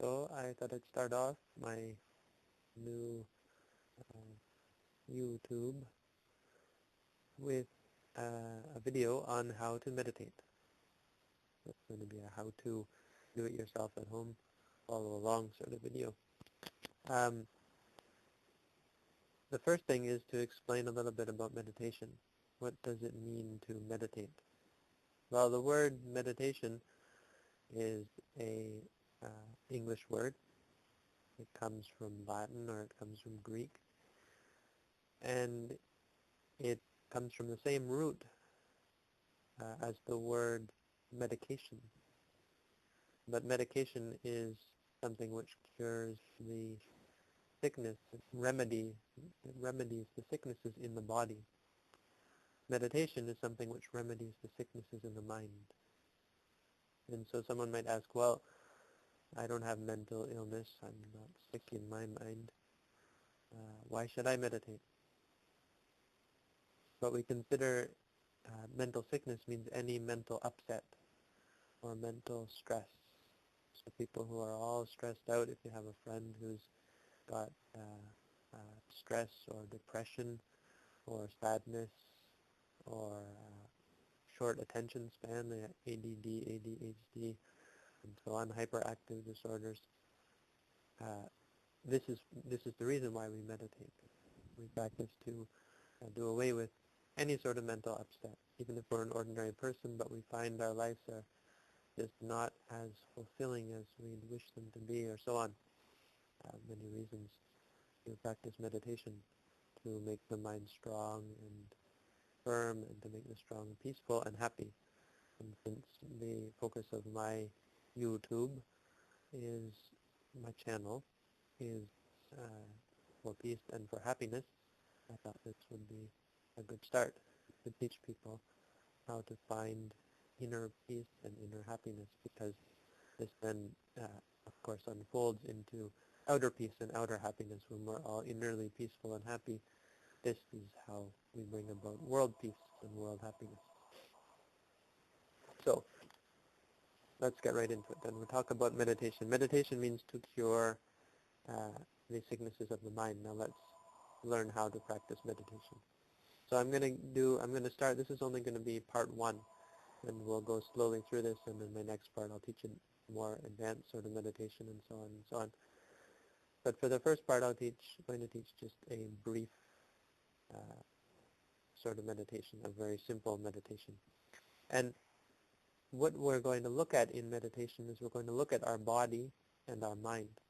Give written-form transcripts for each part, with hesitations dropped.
So I thought I'd start off my new YouTube with a video on how to meditate. It's going to be a how-to do-it-yourself at home, follow along sort of video. The first thing is to explain a little bit about meditation. What does it mean to meditate? Well, the word meditation is a English word. It comes from Latin or it comes from Greek. And it comes from the same root as the word medication. But medication is something which cures the sickness, it remedies the sicknesses in the body. Meditation is something which remedies the sicknesses in the mind. And so someone might ask, well, I don't have mental illness, I'm not sick in my mind. Why should I meditate? But we consider mental sickness means any mental upset or mental stress. So people who are all stressed out, if you have a friend who's got stress or depression or sadness or short attention span, ADD, ADHD, and so on, hyperactive disorders. This is the reason why we meditate. We practice to do away with any sort of mental upset, even if we're an ordinary person, but we find our lives are just not as fulfilling as we'd wish them to be, or so on. Many reasons to practice meditation, to make the mind strong and firm, and to make the strong peaceful and happy. And since the focus of my YouTube is, my channel is for peace and for happiness, I thought this would be a good start to teach people how to find inner peace and inner happiness, because this then, of course, unfolds into outer peace and outer happiness. When we're all innerly peaceful and happy, this is how we bring about world peace and world happiness. So, let's get right into it then. We'll talk about meditation. Meditation means to cure the sicknesses of the mind. Now let's learn how to practice meditation. So I'm going to start, this is only going to be part one, and we'll go slowly through this, and in my next part I'll teach a more advanced sort of meditation and so on and so on. But for the first part I'm going to teach just a brief sort of meditation, a very simple meditation. And what we're going to look at in meditation is we're going to look at our body and our mind.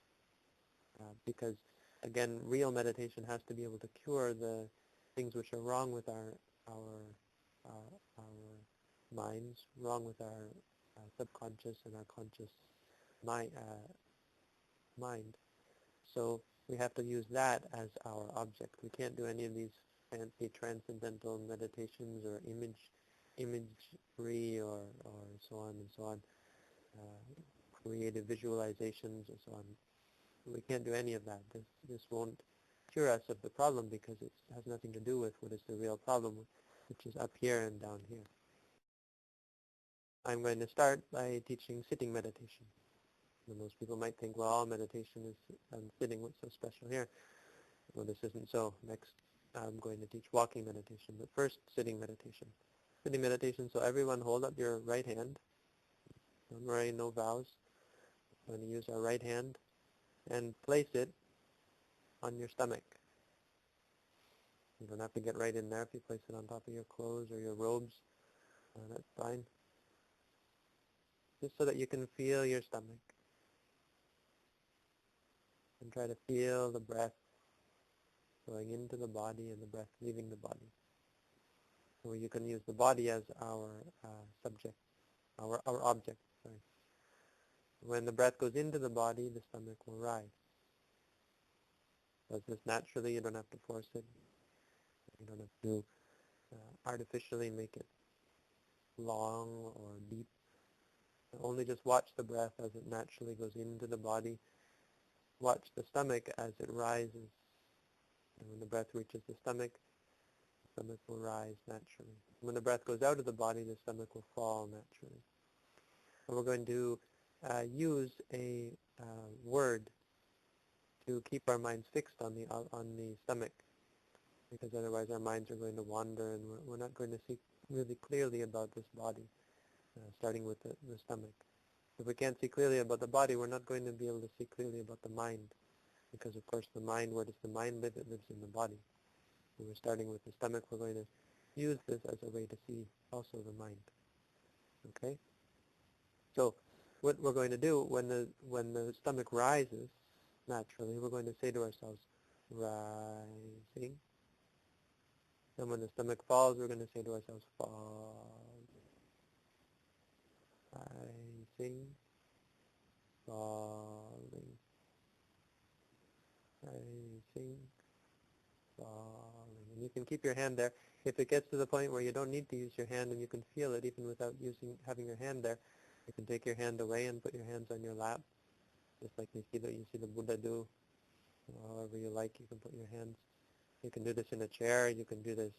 Because, again, real meditation has to be able to cure the things which are wrong with our minds, wrong with our subconscious and our conscious mind. So we have to use that as our object. We can't do any of these fancy transcendental meditations or imagery or so on and so on, creative visualizations and so on. We can't do any of that. This won't cure us of the problem, because it has nothing to do with what is the real problem, which is up here and down here. I'm going to start by teaching sitting meditation. And most people might think, well, all meditation is sitting. What's so special here? Well, this isn't so. Next, I'm going to teach walking meditation, but first, sitting meditation. Sitting meditation, so everyone hold up your right hand. Don't worry, no vows. We're going to use our right hand and place it on your stomach. You don't have to get right in there. If you place it on top of your clothes or your robes, that's fine. Just so that you can feel your stomach. And try to feel the breath going into the body and the breath leaving the body. Or you can use the body as our subject, our object. Sorry. When the breath goes into the body, the stomach will rise. Does this naturally. You don't have to force it. You don't have to artificially make it long or deep. Only just watch the breath as it naturally goes into the body. Watch the stomach as it rises. And when the breath reaches the stomach will rise naturally. When the breath goes out of the body, the stomach will fall naturally. And we're going to use a word to keep our minds fixed on the stomach, because otherwise our minds are going to wander and we're not going to see really clearly about this body, starting with the stomach. If we can't see clearly about the body, we're not going to be able to see clearly about the mind, because of course the mind, where does the mind live? It lives in the body. When we're starting with the stomach, we're going to use this as a way to see also the mind. Okay? So what we're going to do when the stomach rises, naturally, we're going to say to ourselves, rising. And when the stomach falls, we're going to say to ourselves, falling. Rising, falling. Rising, falling. And you can keep your hand there. If it gets to the point where you don't need to use your hand and you can feel it even without having your hand there, you can take your hand away and put your hands on your lap, just like you see the Buddha do. However you like, you can put your hands. You can do this in a chair. You can do this,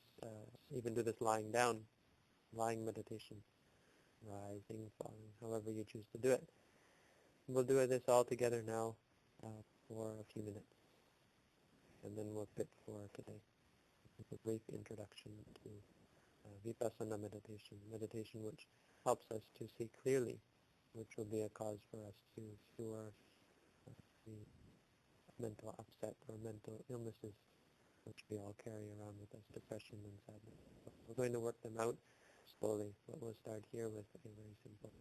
even do this lying down, lying meditation, rising, falling, however you choose to do it. We'll do this all together now for a few minutes, and then we'll quit for today. It's a brief introduction to Vipassana meditation which helps us to see clearly, which will be a cause for us to cure the mental upset or mental illnesses which we all carry around with us, depression and sadness. We're going to work them out slowly, but we'll start here with a very simple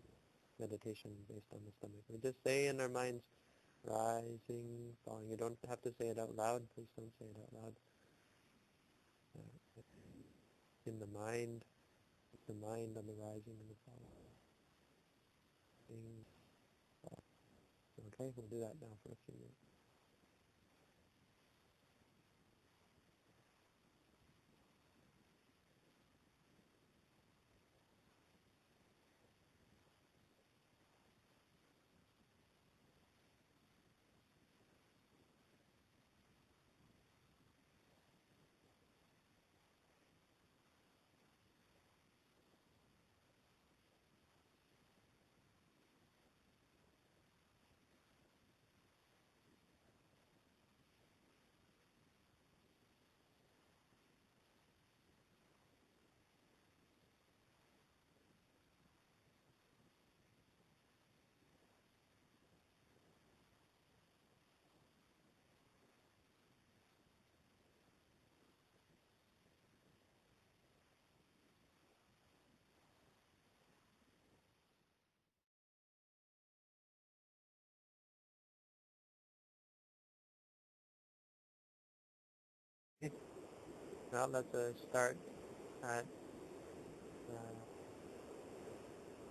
meditation based on the stomach. We just say in our minds, rising, falling. You don't have to say it out loud. Please don't say it out loud. In the mind on the rising and the falling. Okay, we'll do that now for a few minutes. Okay. Now let's start at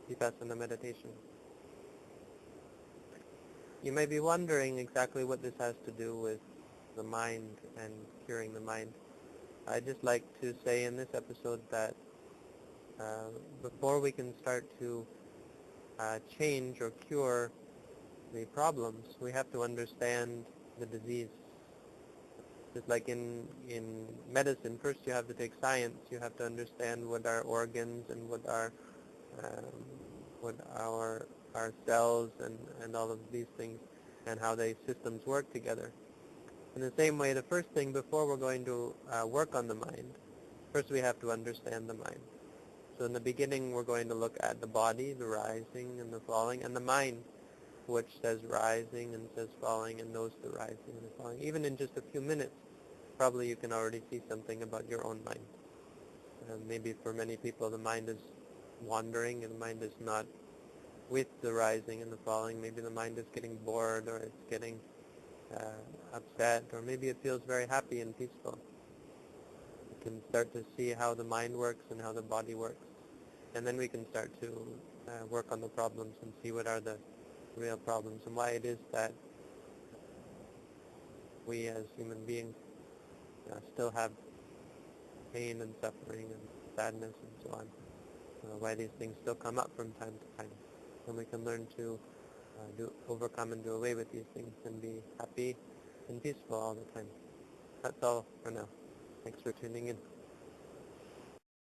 Vipassana meditation. You may be wondering exactly what this has to do with the mind and curing the mind. I'd just like to say in this episode that before we can start to change or cure the problems, we have to understand the disease. Just like in medicine, first you have to take science. You have to understand what our organs and what our cells and all of these things and how these systems work together. In the same way, the first thing before we're going to work on the mind, first we have to understand the mind. So in the beginning, we're going to look at the body, the rising and the falling, and the mind, which says rising and says falling and knows the rising and the falling. Even in just a few minutes, probably you can already see something about your own mind. Maybe for many people, the mind is wandering and the mind is not with the rising and the falling. Maybe the mind is getting bored, or it's getting upset, or maybe it feels very happy and peaceful. You can start to see how the mind works and how the body works. And then we can start to work on the problems and see what are the real problems and why it is that we as human beings still have pain and suffering and sadness and so on. Why these things still come up from time to time. And we can learn to overcome and do away with these things and be happy and peaceful all the time. That's all for now. Thanks for tuning in.